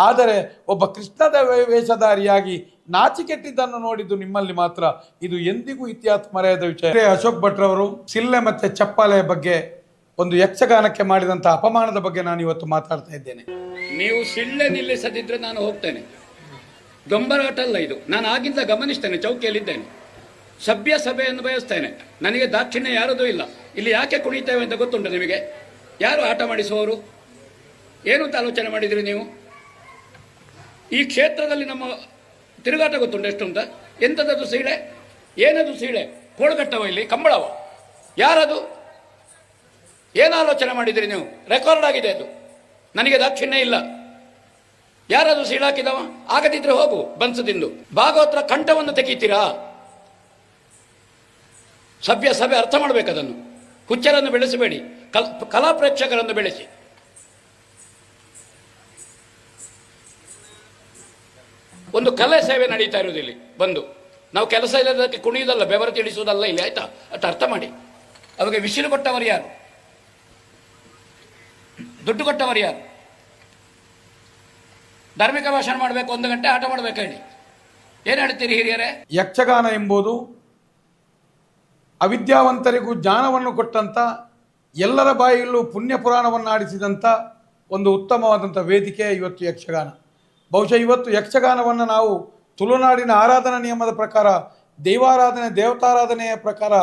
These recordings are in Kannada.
ಆದರೆ ಒಬ್ಬ ಕೃಷ್ಣದ ವೇಷಧಾರಿಯಾಗಿ ನಾಚಿಕೆಟ್ಟಿದ್ದನ್ನು ನೋಡಿದ್ದು ನಿಮ್ಮಲ್ಲಿ ಮಾತ್ರ. ಇದು ಎಂದಿಗೂ ಇತಿಹಾಸ ಮರೆಯದ ವಿಷಯ. ಅಶೋಕ್ ಭಟ್ರವರು ಸಿಲ್ಲೆ ಮತ್ತೆ ಚಪ್ಪಾಳೆ ಬಗ್ಗೆ, ಒಂದು ಯಕ್ಷಗಾನಕ್ಕೆ ಮಾಡಿದಂಥ ಅಪಮಾನದ ಬಗ್ಗೆ ನಾನು ಇವತ್ತು ಮಾತಾಡ್ತಾ ಇದ್ದೇನೆ. ನೀವು ಸಿಳ್ಳೆ ನಿಲ್ಲಿಸದಿದ್ರೆ ನಾನು ಹೋಗ್ತೇನೆ. ಗಂಬರಾಟ ಅಲ್ಲ ಇದು. ನಾನು ಆಗಿಂದ ಗಮನಿಸ್ತೇನೆ, ಚೌಕಿಯಲ್ಲಿದ್ದೇನೆ, ಸಭ್ಯ ಸಭೆಯನ್ನು ಬಯಸ್ತೇನೆ. ನನಗೆ ದಾಕ್ಷಿಣ್ಯ ಯಾರದೂ ಇಲ್ಲ. ಇಲ್ಲಿ ಯಾಕೆ ಕುಣಿತೇವೆ ಅಂತ ಗೊತ್ತುಂಟು ನಿಮಗೆ? ಯಾರು ಆಟ ಮಾಡಿಸುವವರು? ಏನು ಅಂತ ಆಲೋಚನೆ ಮಾಡಿದ್ರಿ ನೀವು? ಈ ಕ್ಷೇತ್ರದಲ್ಲಿ ನಮ್ಮ ತಿರುಗಾಟ ಗೊತ್ತುಂಟು ಎಷ್ಟು ಅಂತ? ಎಂಥದ್ದು ಸೀಳೆ? ಏನದು ಸೀಳೆ? ಕೋಳ್ಗಟ್ಟವ ಇಲ್ಲಿ ಕಂಬಳವ? ಯಾರದು? ಏನು ಆಲೋಚನೆ ಮಾಡಿದ್ರಿ ನೀವು? ರೆಕಾರ್ಡ್ ಆಗಿದೆ ಅದು. ನನಗೆ ದಾಕ್ಷಿಣ್ಯ ಇಲ್ಲ. ಯಾರದು ಸೀಳಾಕಿದವ? ಆಗದಿದ್ರೆ ಹೋಗು ಬಂಸದಿಂದು. ಭಾಗವತರ ಕಂಠವನ್ನು ತೆಗೀತೀರಾ? ಸಭ್ಯ ಸಭೆ ಅರ್ಥ ಮಾಡಬೇಕದನ್ನು. ಹುಚ್ಚರನ್ನು ಬೆಳೆಸಬೇಡಿ, ಕಲಾ ಪ್ರೇಕ್ಷಕರನ್ನು ಬೆಳೆಸಿ. ಒಂದು ಕಲೆ ಸೇವೆ ನಡೀತಾ ಇರೋದು ಇಲ್ಲಿ ಬಂದು. ನಾವು ಕೆಲಸ ಇಲ್ಲದಕ್ಕೆ ಕುಣಿಯುವುದಲ್ಲ, ಬೆವರು ತಿಳಿಸುವುದಲ್ಲ ಇಲ್ಲಿ, ಆಯ್ತಾ? ಅಷ್ಟು ಅರ್ಥ ಮಾಡಿ. ಅವಾಗ ವಿಸಿಲು ಕೊಟ್ಟವರು ಯಾರು? ದುಡ್ಡು ಕೊಟ್ಟವರು ಯಾರು? ಧಾರ್ಮಿಕ ಭಾಷಣ ಮಾಡಬೇಕು, 1 ಗಂಟೆ ಆಟ ಮಾಡಬೇಕು ಹೇಳಿ. ಏನು ಹೇಳ್ತೀರಿ ಹಿರಿಯರೇ? ಯಕ್ಷಗಾನ ಎಂಬುದು ಅವಿದ್ಯಾವಂತರಿಗೂ ಜ್ಞಾನವನ್ನು ಕೊಟ್ಟಂಥ, ಎಲ್ಲರ ಬಾಯಲ್ಲೂ ಪುಣ್ಯ ಪುರಾಣವನ್ನು ಆಡಿಸಿದಂಥ ಒಂದು ಉತ್ತಮವಾದಂಥ ವೇದಿಕೆ ಇವತ್ತು ಯಕ್ಷಗಾನ. ಬಹುಶಃ ಇವತ್ತು ಯಕ್ಷಗಾನವನ್ನು ನಾವು ತುಳುನಾಡಿನ ಆರಾಧನಾ ನಿಯಮದ ಪ್ರಕಾರ, ದೈವಾರಾಧನೆ ದೇವತಾರಾಧನೆಯ ಪ್ರಕಾರ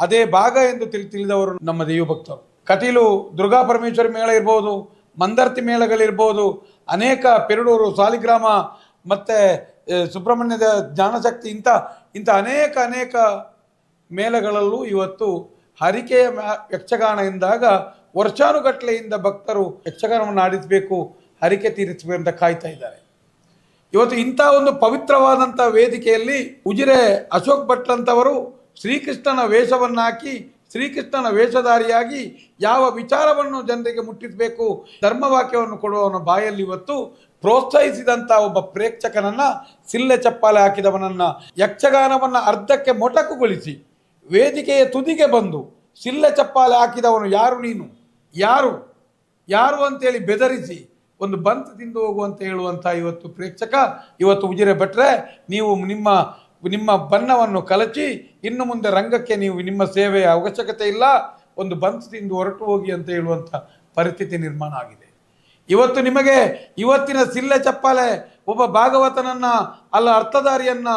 ಅದೇ ಭಾಗ ಎಂದು ತಿಳಿದವರು ನಮ್ಮ ದೈವಭಕ್ತರು. ಕಟೀಲು ದುರ್ಗಾ ಪರಮೇಶ್ವರಿ ಮೇಳ ಇರ್ಬೋದು, ಮಂದರ್ತಿ ಮೇಳಗಳಿರ್ಬೋದು, ಅನೇಕ ಪೆರಡೂರು ಸಾಲಿಗ್ರಾಮ ಮತ್ತು ಸುಬ್ರಹ್ಮಣ್ಯದ ಜ್ಞಾನಶಕ್ತಿ ಇಂಥ ಅನೇಕ ಮೇಳಗಳಲ್ಲೂ ಇವತ್ತು ಹರಿಕೆಯ ಯಕ್ಷಗಾನ ಎಂದಾಗ ವರ್ಷಾನುಗಟ್ಟಲೆಯಿಂದ ಭಕ್ತರು ಯಕ್ಷಗಾನವನ್ನು ಆಡಿಸಬೇಕು, ಹರಿಕೆ ತೀರಿಸಬೇಕು ಅಂತ ಕಾಯ್ತಾ ಇದ್ದಾರೆ. ಇವತ್ತು ಇಂಥ ಒಂದು ಪವಿತ್ರವಾದಂಥ ವೇದಿಕೆಯಲ್ಲಿ ಉಜಿರೆ ಅಶೋಕ್ ಭಟ್ರಂಥವರು ಶ್ರೀಕೃಷ್ಣನ ವೇಷವನ್ನು ಹಾಕಿ, ಶ್ರೀಕೃಷ್ಣನ ವೇಷಧಾರಿಯಾಗಿ ಯಾವ ವಿಚಾರವನ್ನು ಜನರಿಗೆ ಮುಟ್ಟಿಸಬೇಕು, ಧರ್ಮವಾಕ್ಯವನ್ನು ಕೊಡುವವನ ಬಾಯಲ್ಲಿ ಇವತ್ತು ಪ್ರೋತ್ಸಾಹಿಸಿದಂಥ ಒಬ್ಬ ಪ್ರೇಕ್ಷಕನನ್ನ, ಸಿಲ್ಲೆ ಚಪ್ಪಾಳೆ ಹಾಕಿದವನನ್ನ, ಯಕ್ಷಗಾನವನ್ನು ಅರ್ಧಕ್ಕೆ ಮೊಟಕುಗೊಳಿಸಿ ವೇದಿಕೆಯ ತುದಿಗೆ ಬಂದು ಸಿಲ್ಲೆ ಚಪ್ಪಾಳೆ ಹಾಕಿದವನು ಯಾರು? ನೀನು ಯಾರು ಅಂತೇಳಿ ಬೆದರಿಸಿ ಒಂದು ಬಂತು ತಿಂದು ಹೋಗುವಂತ ಹೇಳುವಂಥ ಇವತ್ತು ಪ್ರೇಕ್ಷಕ ಇವತ್ತು ಉಜಿರೆ ಭಟ್ರೆ, ನೀವು ನಿಮ್ಮ ಬಣ್ಣವನ್ನು ಕಲಚಿ ಇನ್ನು ಮುಂದೆ ರಂಗಕ್ಕೆ ನೀವು ನಿಮ್ಮ ಸೇವೆಯ ಅವಶ್ಯಕತೆ ಇಲ್ಲ, ಒಂದು ಬಂತು ತಿಂದು ಹೊರಟು ಹೋಗಿ ಅಂತ ಹೇಳುವಂಥ ಪರಿಸ್ಥಿತಿ ನಿರ್ಮಾಣ ಆಗಿದೆ. ಇವತ್ತು ನಿಮಗೆ ಇವತ್ತಿನ ಸಿಲ್ಲೆ ಚಪ್ಪಾಳೆ ಒಬ್ಬ ಭಾಗವತನನ್ನ ಅಲ್ಲ, ಅರ್ಥಧಾರಿಯನ್ನ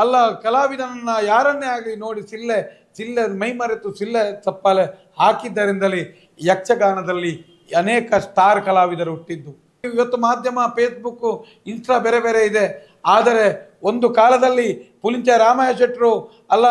ಅಲ್ಲ, ಕಲಾವಿದನನ್ನ ಯಾರನ್ನೇ ಆಗಲಿ ನೋಡಿ ಸಿಲ್ಲೆ ಮೈ ಮರೆತು ಸಿಲ್ಲೆ ಚಪ್ಪಾಳೆ ಹಾಕಿದ್ದರಿಂದಲೇ ಯಕ್ಷಗಾನದಲ್ಲಿ ಅನೇಕ ಸ್ಟಾರ್ ಕಲಾವಿದರು ಹುಟ್ಟಿದ್ದು. ಇವತ್ತು ಮಾಧ್ಯಮ, ಫೇಸ್ಬುಕ್, ಇನ್ಸ್ಟಾ ಬೇರೆ ಇದೆ. ಆದರೆ ಒಂದು ಕಾಲದಲ್ಲಿ ಪುಲಿಂಚ ರಾಮಯ್ಯ ಶೆಟ್ಟರು ಅಲ್ಲ,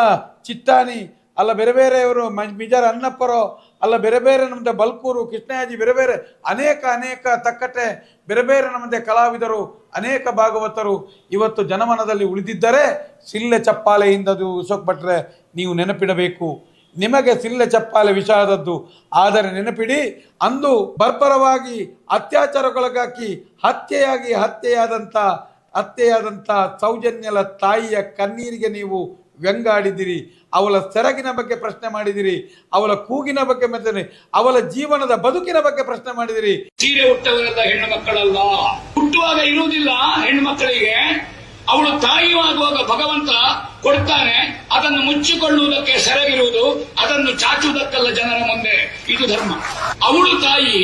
ಚಿತ್ತಾನಿ ಅಲ್ಲ, ಬೇರೆಯವರು ಮಿಜರ್ ಅನ್ನಪ್ಪರೋ ಅಲ್ಲ, ಬೇರೆ ನಮ್ಮದೇ ಬಲ್ಕೂರು ಕೃಷ್ಣಯಾಜಿ, ಬೇರೆ ಅನೇಕ ತಕ್ಕಟೆ ಬೇರೆ ನಮ್ಮದೇ ಕಲಾವಿದರು, ಅನೇಕ ಭಾಗವತರು ಇವತ್ತು ಜನಮನದಲ್ಲಿ ಉಳಿದಿದ್ದರೆ ಸಿಲ್ಲೆ ಚಪ್ಪಾಳೆಯಿಂದದು. ಅಶೋಕ್ ಭಟ್ರೆ, ನೀವು ನೆನಪಿಡಬೇಕು, ನಿಮಗೆ ಸಿಲ್ಲೆ ಚಪ್ಪಾಳೆ ವಿಷಾದದ್ದು. ಆದರೆ ನೆನಪಿಡಿ, ಅಂದು ಬರ್ಬರವಾಗಿ ಅತ್ಯಾಚಾರಗೊಳಗಾಕಿ ಹತ್ಯೆಯಾದಂಥ ಸೌಜನ್ಯಲ ತಾಯಿಯ ಕಣ್ಣೀರಿಗೆ ನೀವು ವ್ಯಂಗಾಡಿದಿರಿ. ಅವಳ ಸೆರಗಿನ ಬಗ್ಗೆ ಪ್ರಶ್ನೆ ಮಾಡಿದಿರಿ, ಅವಳ ಕೂಗಿನ ಬಗ್ಗೆ ಮತ್ತೆ ಅವಳ ಜೀವನದ ಬದುಕಿನ ಬಗ್ಗೆ ಪ್ರಶ್ನೆ ಮಾಡಿದಿರಿ. ಸೀರೆ ಹುಟ್ಟವರೆಲ್ಲ ಹೆಣ್ಣು ಮಕ್ಕಳಲ್ಲ, ಹುಟ್ಟುವಾಗ ಇರುವುದಿಲ್ಲ ಹೆಣ್ಣು ಮಕ್ಕಳಿಗೆ. ಅವಳು ತಾಯಿಯಾಗುವಾಗ ಭಗವಂತ ಕೊಡ್ತಾನೆ, ಅದನ್ನು ಮುಚ್ಚಿಕೊಳ್ಳುವುದಕ್ಕೆ ಸೆರಗಿರುವುದು, ಅದನ್ನು ಚಾಚುವುದಕ್ಕಲ್ಲ ಜನರ ಮುಂದೆ. ಇದು ಧರ್ಮ. ಅವಳು ತಾಯಿ,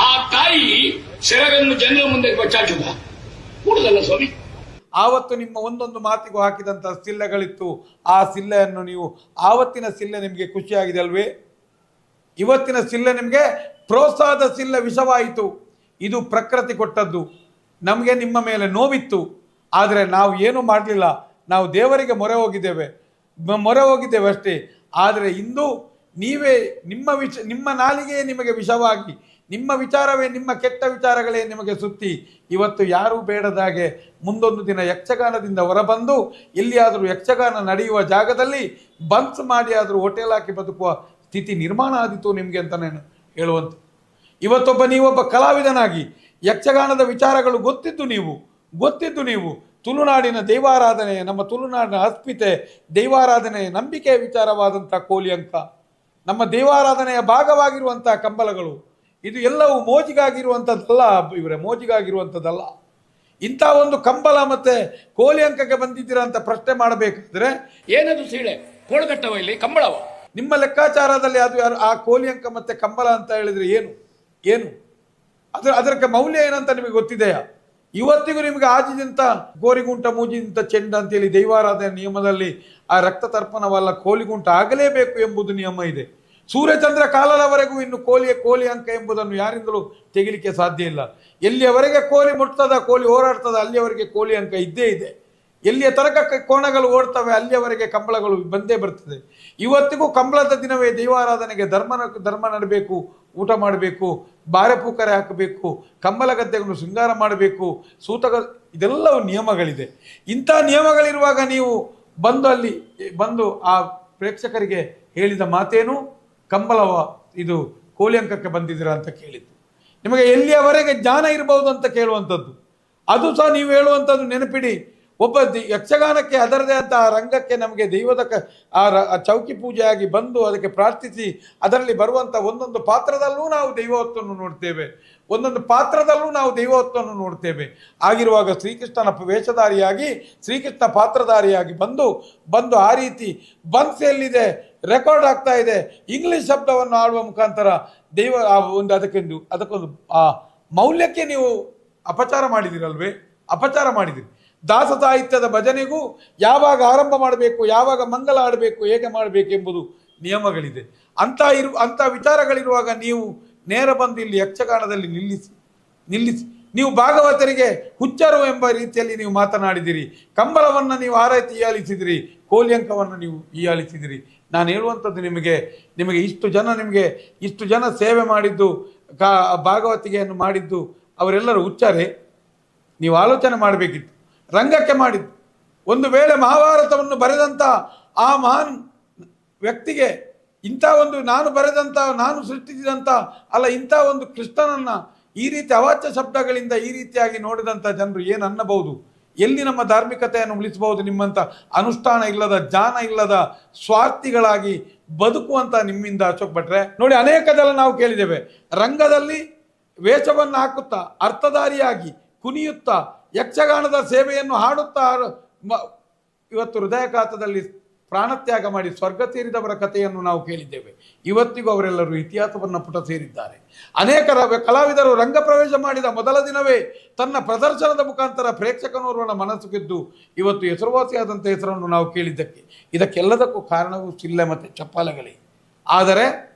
ಆ ತಾಯಿ ಸೆರಗನ್ನು ಜನರ ಮುಂದೆ ಚಾಚುದ ಕೂಡುದಲ್ಲ ಸ್ವಾಮಿ. ಆವತ್ತು ನಿಮ್ಮ ಒಂದೊಂದು ಮಾತಿಗೂ ಹಾಕಿದಂಥ ಸಿಲ್ಲೆಗಳಿತ್ತು. ಆ ಸಿಲ್ಲೆಯನ್ನು ನೀವು, ಆವತ್ತಿನ ಸಿಲ್ಲೆ ನಿಮಗೆ ಖುಷಿಯಾಗಿದೆ ಅಲ್ವೇ? ಇವತ್ತಿನ ಸಿಲ್ಲೆ ನಿಮಗೆ ಪ್ರೋತ್ಸಾಹದ ಸಿಲ್ಲೆ ವಿಷವಾಯಿತು. ಇದು ಪ್ರಕೃತಿ ಕೊಟ್ಟದ್ದು. ನಮಗೆ ನಿಮ್ಮ ಮೇಲೆ ನೋವಿತ್ತು, ಆದರೆ ನಾವು ಏನೂ ಮಾಡಲಿಲ್ಲ. ನಾವು ದೇವರಿಗೆ ಮೊರೆ ಹೋಗಿದ್ದೇವೆ ಅಷ್ಟೇ. ಆದರೆ ಇಂದು ನೀವೇ ನಿಮ್ಮ ನಾಲಿಗೆ ನಿಮಗೆ ವಿಷವಾಗಿ, ನಿಮ್ಮ ವಿಚಾರವೇ, ನಿಮ್ಮ ಕೆಟ್ಟ ವಿಚಾರಗಳೇ ನಿಮಗೆ ಸುತ್ತಿ ಇವತ್ತು ಯಾರೂ ಬೇಡದಾಗೆ ಮುಂದೊಂದು ದಿನ ಯಕ್ಷಗಾನದಿಂದ ಹೊರಬಂದು ಎಲ್ಲಿಯಾದರೂ ಯಕ್ಷಗಾನ ನಡೆಯುವ ಜಾಗದಲ್ಲಿ ಬನ್ಸ್ ಮಾಡಿ ಆದರೂ ಹೋಟೆಲ್ ಹಾಕಿ ಬದುಕುವ ಸ್ಥಿತಿ ನಿರ್ಮಾಣ ಆದಿತು ನಿಮಗೆ ಅಂತ ನಾನು ಹೇಳುವಂತ. ನೀವೊಬ್ಬ ಕಲಾವಿದನಾಗಿ ಯಕ್ಷಗಾನದ ವಿಚಾರಗಳು ಗೊತ್ತಿದ್ದು ನೀವು ತುಳುನಾಡಿನ ದೈವಾರಾಧನೆ, ನಮ್ಮ ತುಳುನಾಡಿನ ಅಸ್ಮಿತೆ, ದೈವಾರಾಧನೆ, ನಂಬಿಕೆಯ ವಿಚಾರವಾದಂಥ ಕೋಲಿ ಅಂಕ, ನಮ್ಮ ದೈವಾರಾಧನೆಯ ಭಾಗವಾಗಿರುವಂಥ ಕಂಬಲಗಳು, ಇದು ಎಲ್ಲವೂ ಮೋಜಿಗಾಗಿರುವಂಥದ್ದಲ್ಲ. ಮೋಜಿಗಾಗಿರುವಂಥದ್ದಲ್ಲ. ಇಂಥ ಒಂದು ಕಂಬಳ ಮತ್ತೆ ಕೋಲಿ ಅಂಕಕ್ಕೆ ಬಂದಿದ್ದೀರಾ ಅಂತ ಪ್ರಶ್ನೆ ಮಾಡಬೇಕಾದ್ರೆ ಏನದು ಸೀಳೆ ಕೋಳ್ಗಟ್ಟವ ಇಲ್ಲಿ ಕಂಬಳವ? ನಿಮ್ಮ ಲೆಕ್ಕಾಚಾರದಲ್ಲಿ ಅದು ಯಾರು ಆ ಕೋಲಿ ಅಂಕ ಮತ್ತೆ ಕಂಬಳ ಅಂತ ಹೇಳಿದ್ರೆ ಏನು ಏನು ಅದಕ್ಕೆ ಮೌಲ್ಯ ಏನಂತ ನಿಮಗೆ ಗೊತ್ತಿದೆಯಾ? ಇವತ್ತಿಗೂ ನಿಮಗೆ ಆಜಿದಂತ ಗೋರಿಗುಂಟ ಮೂಜಿದಂತ ಚೆಂಡ ಅಂತೇಳಿ ದೈವಾರಾಧನೆ ನಿಯಮದಲ್ಲಿ ಆ ರಕ್ತ ತರ್ಪಣವಲ್ಲ ಕೋಲಿಗುಂಟ ಆಗಲೇಬೇಕು ಎಂಬುದು ನಿಯಮ ಇದೆ. ಸೂರ್ಯಚಂದ್ರ ಕಾಲದವರೆಗೂ ಇನ್ನು ಕೋಲಿ ಅಂಕ ಎಂಬುದನ್ನು ಯಾರಿಂದಲೂ ತೆಗಿಲಿಕ್ಕೆ ಸಾಧ್ಯ ಇಲ್ಲ. ಎಲ್ಲಿಯವರೆಗೆ ಕೋಲಿ ಮುಟ್ತದ, ಕೋಲಿ ಹೋರಾಡ್ತದ, ಅಲ್ಲಿಯವರೆಗೆ ಕೋಲಿ ಅಂಕ ಇದ್ದೇ ಇದೆ. ಎಲ್ಲಿಯ ತನಕ ಕೋಣಗಳು ಓಡ್ತವೆ ಅಲ್ಲಿಯವರೆಗೆ ಕಂಬಳಗಳು ಬಂದೇ ಬರ್ತದೆ. ಇವತ್ತಿಗೂ ಕಂಬಳದ ದಿನವೇ ದೈವಾರಾಧನೆಗೆ ಧರ್ಮ ನಡಬೇಕು, ಊಟ ಮಾಡಬೇಕು, ಬಾರೆ ಪೂಕರೆ ಹಾಕಬೇಕು, ಕಂಬಳ ಗದ್ದೆಗಳನ್ನು ಶೃಂಗಾರ ಮಾಡಬೇಕು, ಇದೆಲ್ಲವೂ ನಿಯಮಗಳಿದೆ. ಇಂಥ ನಿಯಮಗಳಿರುವಾಗ ನೀವು ಬಂದು ಆ ಪ್ರೇಕ್ಷಕರಿಗೆ ಹೇಳಿದ ಮಾತೇನು? ಕಂಬಳವ ಇದು ಕೋಲಿ ಅಂಕಕ್ಕೆ ಬಂದಿದ್ದೀರಾ ಅಂತ ಕೇಳಿದ್ದು. ನಿಮಗೆ ಎಲ್ಲಿಯವರೆಗೆ ಜ್ಞಾನ ಇರಬಹುದು ಅಂತ ಕೇಳುವಂಥದ್ದು. ಅದು ಸಹ ನೀವು ಹೇಳುವಂಥದ್ದು ನೆನಪಿಡಿ. ಒಬ್ಬ ಯಕ್ಷಗಾನಕ್ಕೆ ಅದರದೇ ಅಂತ ಆ ರಂಗಕ್ಕೆ ನಮಗೆ ದೈವದ ಚೌಕಿ ಪೂಜೆಯಾಗಿ ಬಂದು ಅದಕ್ಕೆ ಪ್ರಾರ್ಥಿಸಿ ಅದರಲ್ಲಿ ಬರುವಂಥ ಒಂದೊಂದು ಪಾತ್ರದಲ್ಲೂ ನಾವು ದೈವತ್ವವನ್ನು ನೋಡ್ತೇವೆ, ಒಂದೊಂದು ಪಾತ್ರದಲ್ಲೂ ನಾವು ದೈವತ್ವವನ್ನು ನೋಡ್ತೇವೆ. ಆಗಿರುವಾಗ ಶ್ರೀಕೃಷ್ಣನ ವೇಷಧಾರಿಯಾಗಿ ಶ್ರೀಕೃಷ್ಣ ಪಾತ್ರಧಾರಿಯಾಗಿ ಬಂದು ಆ ರೀತಿ ಎಲ್ಲಿದೆ ರೆಕಾರ್ಡ್ ಆಗ್ತಾ ಇದೆ, ಇಂಗ್ಲಿಷ್ ಶಬ್ದವನ್ನು ಆಡುವ ಮುಖಾಂತರ ಅದಕ್ಕೊಂದು ಆ ಮೌಲ್ಯಕ್ಕೆ ನೀವು ಅಪಚಾರ ಮಾಡಿದಿರಲ್ವೇ? ಅಪಚಾರ ಮಾಡಿದಿರಿ. ದಾಸ ಸಾಹಿತ್ಯದ ಭಜನೆಗೂ ಯಾವಾಗ ಆರಂಭ ಮಾಡಬೇಕು, ಯಾವಾಗ ಮಂಗಲ ಆಡಬೇಕು, ಹೇಗೆ ಮಾಡಬೇಕು ಎಂಬುದು ನಿಯಮಗಳಿದೆ. ಅಂಥ ವಿಚಾರಗಳಿರುವಾಗ ನೀವು ನೇರ ಬಂದು ಇಲ್ಲಿ ಯಕ್ಷಗಾನದಲ್ಲಿ ನಿಲ್ಲಿಸಿ ನೀವು ಭಾಗವತರಿಗೆ ಹುಚ್ಚರು ಎಂಬ ರೀತಿಯಲ್ಲಿ ನೀವು ಮಾತನಾಡಿದಿರಿ. ಕಂಬಳವನ್ನು ನೀವು ಆರೈತಿ ಹೀಯಾಳಿಸಿದಿರಿ, ಕೋಲಿ ಅಂಕವನ್ನು ನೀವು ಹೀಯಾಳಿಸಿದಿರಿ. ನಾನು ಹೇಳುವಂಥದ್ದು ನಿಮಗೆ ಇಷ್ಟು ಜನ ಸೇವೆ ಮಾಡಿದ್ದು, ಭಾಗವತಿಗೆಯನ್ನು ಮಾಡಿದ್ದು ಅವರೆಲ್ಲರೂ ಹುಚ್ಚರೇ? ನೀವು ಆಲೋಚನೆ ಮಾಡಬೇಕಿತ್ತು. ರಂಗಕ್ಕೆ ಮಾಡಿದ್ದು. ಒಂದು ವೇಳೆ ಮಹಾಭಾರತವನ್ನು ಬರೆದಂಥ ಆ ಮಹಾನ್ ವ್ಯಕ್ತಿಗೆ ಇಂಥ ಒಂದು ನಾನು ಸೃಷ್ಟಿಸಿದಂಥ ಇಂಥ ಒಂದು ಕೃಷ್ಣನನ್ನು ಈ ರೀತಿ ಅವಾಚ್ಯ ಶಬ್ದಗಳಿಂದ ಈ ರೀತಿಯಾಗಿ ನೋಡಿದಂಥ ಜನರು ಏನು ಅನ್ನಬಹುದು? ಎಲ್ಲಿ ನಮ್ಮ ಧಾರ್ಮಿಕತೆಯನ್ನು ಉಳಿಸಬಹುದು? ನಿಮ್ಮಂಥ ಅನುಷ್ಠಾನ ಇಲ್ಲದ, ಜ್ಞಾನ ಇಲ್ಲದ ಸ್ವಾರ್ಥಿಗಳಾಗಿ ಬದುಕುವಂಥ ನಿಮ್ಮಿಂದ ಅಶೋಕ್ ಭಟ್ರೆ ನೋಡಿ. ಅನೇಕ ಜನ ನಾವು ಕೇಳಿದ್ದೇವೆ, ರಂಗದಲ್ಲಿ ವೇಷವನ್ನು ಹಾಕುತ್ತಾ ಅರ್ಥಧಾರಿಯಾಗಿ ಕುಣಿಯುತ್ತಾ ಯಕ್ಷಗಾನದ ಸೇವೆಯನ್ನು ಹಾಡುತ್ತಾ ಇವತ್ತು ಹೃದಯಘಾತದಲ್ಲಿ ಪ್ರಾಣತ್ಯಾಗ ಮಾಡಿ ಸ್ವರ್ಗ ಸೇರಿದವರ ಕಥೆಯನ್ನು ನಾವು ಕೇಳಿದ್ದೇವೆ. ಇವತ್ತಿಗೂ ಅವರೆಲ್ಲರೂ ಇತಿಹಾಸವನ್ನು ಪುಟ ಸೇರಿದ್ದಾರೆ. ಅನೇಕ ಕಲಾವಿದರು ರಂಗ ಪ್ರವೇಶ ಮಾಡಿದ ಮೊದಲ ದಿನವೇ ತನ್ನ ಪ್ರದರ್ಶನದ ಮುಖಾಂತರ ಪ್ರೇಕ್ಷಕನೋರ್ವನ ಮನಸ್ಸು ಗೆದ್ದು ಇವತ್ತು ಹೆಸರುವಾಸಿಯಾದಂಥ ಹೆಸರನ್ನು ನಾವು ಇದಕ್ಕೆಲ್ಲದಕ್ಕೂ ಕಾರಣವೂ ಸಿಲ್ಲೆ ಮತ್ತು ಚಪ್ಪಾಲೆಗಳೇ. ಆದರೆ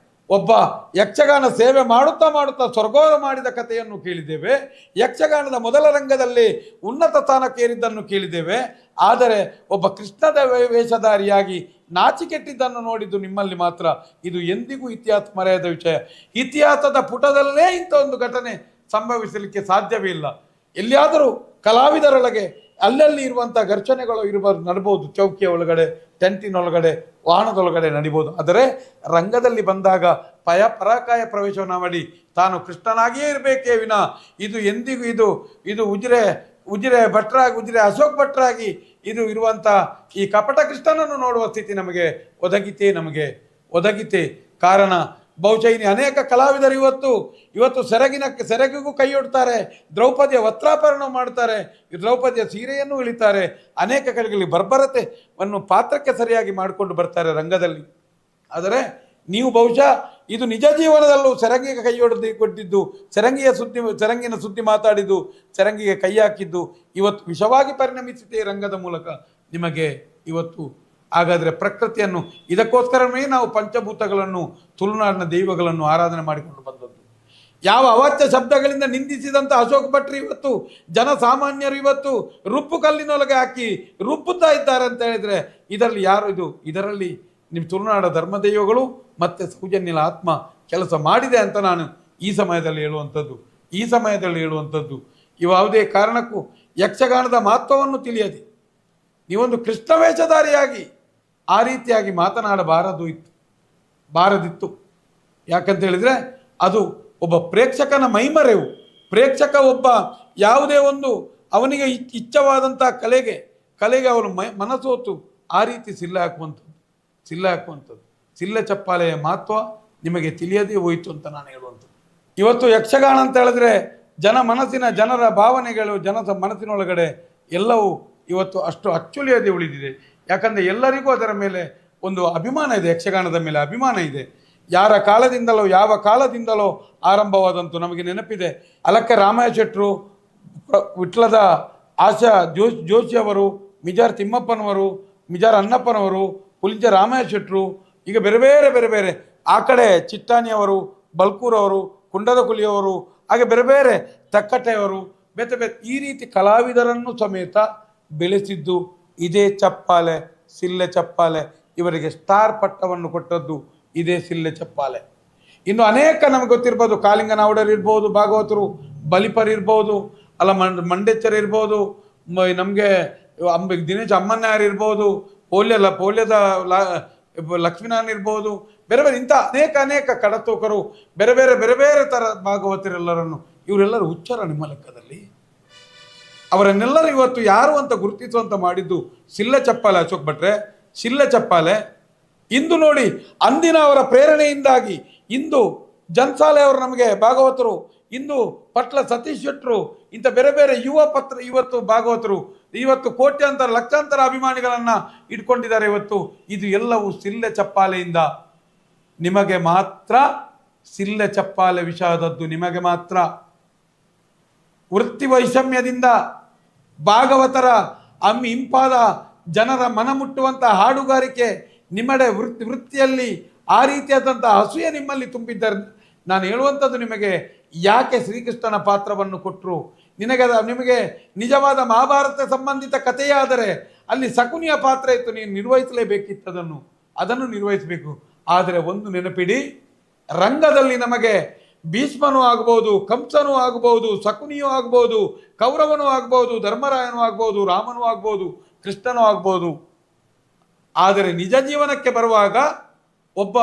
ಒಬ್ಬ ಯಕ್ಷಗಾನ ಸೇವೆ ಮಾಡುತ್ತಾ ಸ್ವರ್ಗೋರ ಮಾಡಿದ ಕಥೆಯನ್ನು ಕೇಳಿದ್ದೇವೆ. ಯಕ್ಷಗಾನದ ಮೊದಲ ರಂಗದಲ್ಲಿ ಉನ್ನತ ಸ್ಥಾನಕ್ಕೇರಿದ್ದನ್ನು ಕೇಳಿದ್ದೇವೆ. ಆದರೆ ಒಬ್ಬ ಕೃಷ್ಣದ ವೇಷಧಾರಿಯಾಗಿ ನಾಚಿಕೆಟ್ಟಿದ್ದನ್ನು ನೋಡಿದ್ದು ನಿಮ್ಮಲ್ಲಿ ಮಾತ್ರ. ಇದು ಎಂದಿಗೂ ಇತಿಹಾಸ ಮರೆಯದ ವಿಷಯ. ಇತಿಹಾಸದ ಪುಟದಲ್ಲೇ ಇಂಥ ಒಂದು ಘಟನೆ ಸಂಭವಿಸಲಿಕ್ಕೆ ಸಾಧ್ಯವೇ ಇಲ್ಲ. ಎಲ್ಲಿಯಾದರೂ ಕಲಾವಿದರೊಳಗೆ ಅಲ್ಲಲ್ಲಿ ಇರುವಂಥ ಘರ್ಷಣೆಗಳು ನಡಬಹುದು, ಚೌಕಿಯ ಒಳಗಡೆ, ಟೆಂಟಿನೊಳಗಡೆ, ವಾಹನದೊಳಗಡೆ ನಡಿಬೋದು. ಆದರೆ ರಂಗದಲ್ಲಿ ಬಂದಾಗ ಪರಾಕಾಯ ಪ್ರವೇಶವನ್ನು ಮಾಡಿ ತಾನು ಕೃಷ್ಣನಾಗಿಯೇ ಇರಬೇಕೇ ವಿನ ಇದು ಎಂದಿಗೂ ಇದು ಉಜಿರೆ ಅಶೋಕ್ ಭಟ್ರಾಗಿ ಇದು ಇರುವಂಥ ಈ ಕಪಟ ಕೃಷ್ಣನನ್ನು ನೋಡುವ ಸ್ಥಿತಿ ನಮಗೆ ಒದಗಿತೆ. ಕಾರಣ ಬಹುಶಃ ಅನೇಕ ಕಲಾವಿದರು ಇವತ್ತು ಸೆರಗಿಗೂ ಕೈಯೊಡ್ತಾರೆ, ದ್ರೌಪದಿಯ ವಸ್ತ್ರಾಪರಣ ಮಾಡ್ತಾರೆ, ದ್ರೌಪದಿಯ ಸೀರೆಯನ್ನು ಇಳಿತಾರೆ, ಅನೇಕ ಕಡೆಗಳಲ್ಲಿ ಬರ್ಬರತೆಯನ್ನು ಪಾತ್ರಕ್ಕೆ ಸರಿಯಾಗಿ ಮಾಡಿಕೊಂಡು ಬರ್ತಾರೆ ರಂಗದಲ್ಲಿ. ಆದರೆ ನೀವು ಬಹುಶಃ ಇದು ನಿಜ ಜೀವನದಲ್ಲೂ ಸೆರಂಗಿಗೆ ಕೊಟ್ಟಿದ್ದು, ಸೆರಂಗಿನ ಸುದ್ದಿ ಮಾತಾಡಿದ್ದು, ಸೆರಂಗಿಗೆ ಕೈ ಹಾಕಿದ್ದು ಇವತ್ತು ವಿಷವಾಗಿ ಪರಿಣಮಿಸಿದೆ ರಂಗದ ಮೂಲಕ ನಿಮಗೆ ಇವತ್ತು. ಹಾಗಾದರೆ ಪ್ರಕೃತಿಯನ್ನು ಇದಕ್ಕೋಸ್ಕರವೇ ನಾವು ಪಂಚಭೂತಗಳನ್ನು, ತುಳುನಾಡಿನ ದೈವಗಳನ್ನು ಆರಾಧನೆ ಮಾಡಿಕೊಂಡು ಬಂದದ್ದು. ಯಾವ ಅವಾಚ್ಯ ಶಬ್ದಗಳಿಂದ ನಿಂದಿಸಿದಂಥ ಅಶೋಕ್ ಭಟ್ರು ಇವತ್ತು ಜನಸಾಮಾನ್ಯರು ಇವತ್ತು ರುಪ್ಪು ಕಲ್ಲಿನೊಳಗೆ ಹಾಕಿ ರುಪ್ಪುತ್ತಾ ಇದ್ದಾರೆ ಅಂತ ಹೇಳಿದರೆ ಇದರಲ್ಲಿ ನಿಮ್ಮ ತುಳುನಾಡ ಧರ್ಮದೈವಗಳು ಮತ್ತು ಸೌಜನ್ಯಲ ಆತ್ಮ ಕೆಲಸ ಮಾಡಿದೆ ಅಂತ ನಾನು ಈ ಸಮಯದಲ್ಲಿ ಹೇಳುವಂಥದ್ದು. ಯಾವುದೇ ಕಾರಣಕ್ಕೂ ಯಕ್ಷಗಾನದ ಮಹತ್ವವನ್ನು ತಿಳಿಯದೆ ನೀವೊಂದು ಕೃಷ್ಣ ವೇಷಧಾರಿಯಾಗಿ ಆ ರೀತಿಯಾಗಿ ಬಾರದಿತ್ತು. ಯಾಕಂತ ಹೇಳಿದರೆ ಅದು ಒಬ್ಬ ಪ್ರೇಕ್ಷಕನ ಮೈಮರೆವು. ಪ್ರೇಕ್ಷಕ ಒಬ್ಬ ಯಾವುದೇ ಒಂದು ಅವನಿಗೆ ಇಚ್ಛವಾದಂಥ ಕಲೆಗೆ ಅವನು ಮನಸೋತು ಆ ರೀತಿ ಸಿಲ್ಲೆ ಹಾಕುವಂಥದ್ದು ಸಿಲ್ಲೆ ಚಪ್ಪಾಲೆಯ ಮಹತ್ವ ನಿಮಗೆ ತಿಳಿಯದೇ ಹೋಯಿತು ಅಂತ ನಾನು ಹೇಳುವಂಥದ್ದು. ಇವತ್ತು ಯಕ್ಷಗಾನ ಅಂತ ಹೇಳಿದ್ರೆ ಜನರ ಭಾವನೆಗಳು ಮನಸ್ಸಿನೊಳಗಡೆ ಎಲ್ಲವೂ ಇವತ್ತು ಅಷ್ಟು ಅಚ್ಚುಲಿಯದೆ ಉಳಿದಿದೆ. ಯಾಕಂದರೆ ಎಲ್ಲರಿಗೂ ಅದರ ಮೇಲೆ ಒಂದು ಅಭಿಮಾನ ಇದೆ, ಯಕ್ಷಗಾನದ ಮೇಲೆ ಅಭಿಮಾನ ಇದೆ. ಯಾವ ಕಾಲದಿಂದಲೋ ಆರಂಭವಾದಂತು ನಮಗೆ ನೆನಪಿದೆ. ಅಲಕ್ಕೆ ರಾಮಯ್ಯ ಶೆಟ್ಟರು, ವಿಟ್ಲದ ಆಶಾ ಜೋಶಿಯವರು, ಮಿಜಾರ್ ತಿಮ್ಮಪ್ಪನವರು, ಮಿಜಾರ್ ಅನ್ನಪ್ಪನವರು, ಪುಲಿಂಜ ರಾಮಯ್ಯ ಶೆಟ್ಟರು, ಈಗ ಬೇರೆ ಬೇರೆ ಆ ಕಡೆ ಚಿಟ್ಟಾಣಿಯವರು, ಬಲ್ಕೂರವರು, ಕುಂಡದ ಕುಲಿಯವರು, ಹಾಗೆ ಬೇರೆ ತಕ್ಕಟ್ಟೆಯವರು, ಈ ರೀತಿ ಕಲಾವಿದರನ್ನು ಸಮೇತ ಬೆಳೆಸಿದ್ದು ಇದೇ ಚಪ್ಪಾಲೆ, ಸಿಲ್ಲೆ ಚಪ್ಪಾಲೆ. ಇವರಿಗೆ ಸ್ಟಾರ್ ಪಟ್ಟವನ್ನು ಕೊಟ್ಟದ್ದು ಇದೇ ಸಿಲ್ಲೆ ಚಪ್ಪಾಲೆ. ಇನ್ನು ಅನೇಕ ನಮಗೆ ಗೊತ್ತಿರ್ಬೋದು, ಕಾಲಿಂಗನಾವುಡರು ಇರ್ಬೋದು, ಭಾಗವತರು, ಬಲಿಪರ್ ಇರ್ಬೋದು, ಅಲ್ಲ ಮಂಡೆಚ್ಚರ್ ಇರ್ಬೋದು, ನಮಗೆ ದಿನೇಶ್ ಅಮ್ಮನ್ಯಾರ್ ಇರ್ಬೋದು, ಪೋಲ್ಯದ ಲಕ್ಷ್ಮೀನಾರಾಯಣ ಇರ್ಬೋದು, ಬೇರೆ ಇಂಥ ಅನೇಕ ಕಡತೋಕರು, ಬೇರೆ ಥರ ಭಾಗವತರೆಲ್ಲರನ್ನು, ಇವರೆಲ್ಲರೂ ಹುಚ್ಚರ ನಿಮ್ಮ ಲೆಕ್ಕದಲ್ಲಿ? ಅವರನ್ನೆಲ್ಲರೂ ಇವತ್ತು ಯಾರು ಅಂತ ಗುರುತಿಸುವಂತ ಮಾಡಿದ್ದು ಸಿಲ್ಲೆ ಚಪ್ಪಾಲೆ, ಅಶೋಕ್ ಭಟ್ರೆ, ಸಿಲ್ಲೆ ಚಪ್ಪಾಲೆ. ಇಂದು ನೋಡಿ, ಅಂದಿನ ಅವರ ಪ್ರೇರಣೆಯಿಂದಾಗಿ ಇಂದು ಜನ್ಸಾಲೆ ಅವರು ನಮಗೆ ಭಾಗವತರು, ಇಂದು ಪಟ್ಲ ಸತೀಶ್ ಶೆಟ್ಟರು, ಇಂಥ ಬೇರೆ ಯುವ ಪತ್ರ ಇವತ್ತು ಭಾಗವತರು, ಇವತ್ತು ಕೋಟ್ಯಾಂತರ ಲಕ್ಷಾಂತರ ಅಭಿಮಾನಿಗಳನ್ನ ಇಟ್ಕೊಂಡಿದ್ದಾರೆ. ಇವತ್ತು ಇದು ಎಲ್ಲವೂ ಸಿಲ್ಲೆ ಚಪ್ಪಾಲೆಯಿಂದ. ನಿಮಗೆ ಮಾತ್ರ ಸಿಲ್ಲೆ ಚಪ್ಪಾಲೆ ವಿಷಾದದ್ದು, ನಿಮಗೆ ಮಾತ್ರ. ವೃತ್ತಿ ವೈಷಮ್ಯದಿಂದ ಭಾಗವತರ ಇಂಪಾದ ಜನರ ಮನ ಮುಟ್ಟುವಂಥ ಹಾಡುಗಾರಿಕೆ ನಿಮ್ಮಡೆ ವೃತ್ತಿಯಲ್ಲಿ ಆ ರೀತಿಯಾದಂಥ ಅಸೂಯೆ ನಿಮ್ಮಲ್ಲಿ ತುಂಬಿದ್ದಾರೆ. ನಾನು ಹೇಳುವಂಥದ್ದು ನಿಮಗೆ, ಯಾಕೆ ಶ್ರೀಕೃಷ್ಣನ ಪಾತ್ರವನ್ನು ಕೊಟ್ಟರು? ನಿಮಗೆ ನಿಜವಾದ ಮಹಾಭಾರತ ಸಂಬಂಧಿತ ಕಥೆಯಾದರೆ ಅಲ್ಲಿ ಶಕುನಿಯ ಪಾತ್ರ ಇತ್ತು, ನೀನು ನಿರ್ವಹಿಸಲೇಬೇಕಿತ್ತು, ಅದನ್ನು ನಿರ್ವಹಿಸಬೇಕು. ಆದರೆ ಒಂದು ನೆನಪಿಡಿ, ರಂಗದಲ್ಲಿ ನಮಗೆ ಭೀಷ್ಮನೂ ಆಗ್ಬೋದು, ಕಂಸನೂ ಆಗ್ಬೋದು, ಶಕುನಿಯೂ ಆಗ್ಬೋದು, ಕೌರವನೂ ಆಗ್ಬೋದು, ಧರ್ಮರಾಯನೂ ಆಗ್ಬೋದು, ರಾಮನೂ ಆಗ್ಬೋದು, ಕೃಷ್ಣನೂ ಆಗ್ಬೋದು. ಆದರೆ ನಿಜ ಜೀವನಕ್ಕೆ ಬರುವಾಗ ಒಬ್ಬ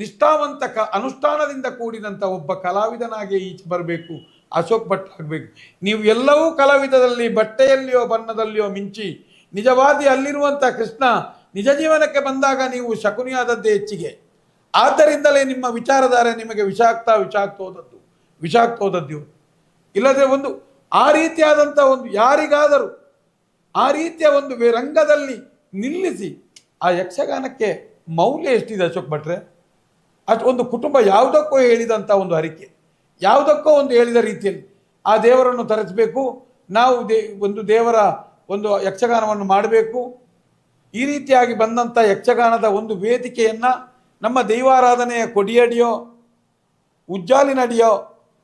ನಿಷ್ಠಾವಂತ ಅನುಷ್ಠಾನದಿಂದ ಕೂಡಿದಂಥ ಒಬ್ಬ ಕಲಾವಿದನಾಗಿ ಈಚೆ ಬರಬೇಕು, ಅಶೋಕ್ ಭಟ್ ಆಗಬೇಕು. ನೀವು ಎಲ್ಲವೂ ಕಲಾವಿದದಲ್ಲಿ ಬಟ್ಟೆಯಲ್ಲಿಯೋ ಬಣ್ಣದಲ್ಲಿಯೋ ಮಿಂಚಿ, ನಿಜವಾದಿ ಅಲ್ಲಿರುವಂಥ ಕೃಷ್ಣ ನಿಜ ಜೀವನಕ್ಕೆ ಬಂದಾಗ ನೀವು ಶಕುನಿಯಾದದ್ದೇ ಹೆಚ್ಚಿಗೆ. ಆದ್ದರಿಂದಲೇ ನಿಮ್ಮ ವಿಚಾರಧಾರೆ ನಿಮಗೆ ವಿಷಾಕ್ತ ಹೋದದ್ದು. ಇಲ್ಲದೆ ಒಂದು ಆ ರೀತಿಯಾದಂಥ ಒಂದು ಯಾರಿಗಾದರೂ ಆ ರೀತಿಯ ಒಂದು ರಂಗದಲ್ಲಿ ನಿಲ್ಲಿಸಿ, ಆ ಯಕ್ಷಗಾನಕ್ಕೆ ಮೌಲ್ಯ ಎಷ್ಟಿದೆ ಅಶೋಕ್ ಭಟ್ರೆ? ಅಷ್ಟು ಒಂದು ಕುಟುಂಬ ಯಾವುದಕ್ಕೋ ಹೇಳಿದಂಥ ಒಂದು ಹರಿಕೆ, ಯಾವುದಕ್ಕೋ ಒಂದು ಹೇಳಿದ ರೀತಿಯಲ್ಲಿ ಆ ದೇವರನ್ನು ತರಿಸಬೇಕು, ನಾವು ಒಂದು ದೇವರ ಒಂದು ಯಕ್ಷಗಾನವನ್ನು ಮಾಡಬೇಕು. ಈ ರೀತಿಯಾಗಿ ಬಂದಂಥ ಯಕ್ಷಗಾನದ ಒಂದು ವೇದಿಕೆಯನ್ನು ನಮ್ಮ ದೈವಾರಾಧನೆಯ ಕೊಡಿಯಡಿಯೋ ಉಜ್ಜಾಲಿನಡಿಯೋ